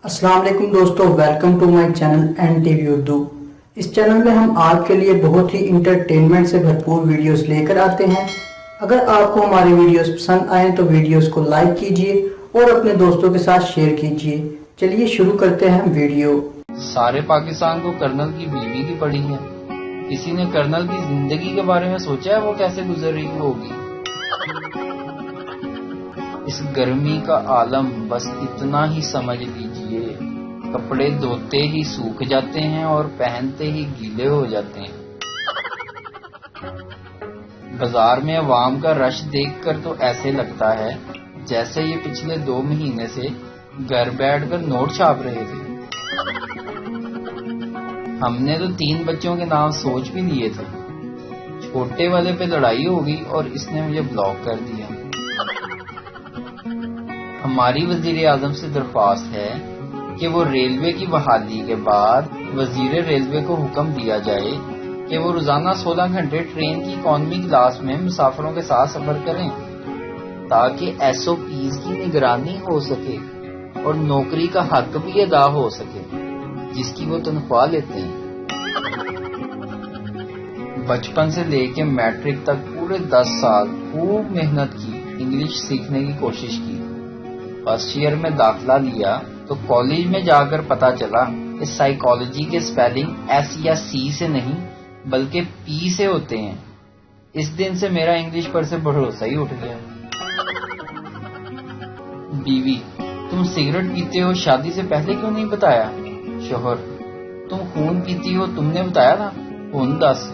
अस्सलाम वालेकुम दोस्तों, welcome to my channel N TV Urdu. इस चैनल में हम आपके लिए बहुत ही इंटरटेनमेंट से भरपूर वीडियोस लेकर आते हैं। अगर आपको हमारी वीडियोस पसंद आए तो वीडियोस को लाइक कीजिए और अपने दोस्तों के साथ शेयर कीजिए। चलिए शुरू करते हैं वीडियो। सारे पाकिस्तान को कर्नल की बीवी की पड़ी है। किसी ने कर्नल की जिंदगी के बारे में सोचा है वो कैसे गुजर रही होगी। इस गर्मी का आलम बस इतना ही समझ लीजिए, कपड़े धोते ही सूख जाते हैं और पहनते ही गीले हो जाते हैं। बाजार में अवाम का रश देखकर तो ऐसे लगता है जैसे ये पिछले 2 महीने से घर बैठकर नोट छाप रहे थे। हमने तो 3 बच्चों के नाम सोच भी लिए थे। छोटे वाले पे लड़ाई हो गई और इसने मुझे ब्लॉक कर दिया। हमारी वजीर आजम से दरख्वास्त है कि वो रेलवे की बहाली के बाद वजीर रेलवे को हुक्म दिया जाए कि वो रोजाना 16 घंटे ट्रेन की इकॉनमी क्लास में मुसाफिरों के साथ सफर करें, ताकि SOPs की निगरानी हो सके और नौकरी का हक भी अदा हो सके जिसकी वो तनख्वाह लेते हैं। बचपन से लेके मैट्रिक तक पूरे 10 साल खूब मेहनत की, इंग्लिश सीखने की कोशिश की। फर्स्ट ईयर में दाखिला लिया तो कॉलेज में जाकर पता चला कि साइकोलॉजी के स्पेलिंग S या C से नहीं बल्कि P से होते हैं। इस दिन से मेरा इंग्लिश पर से भरोसा ही उठ गया। बीवी: तुम सिगरेट पीते हो, शादी से पहले क्यों नहीं बताया? शोहर: तुम खून पीती हो, तुमने बताया था। खून 10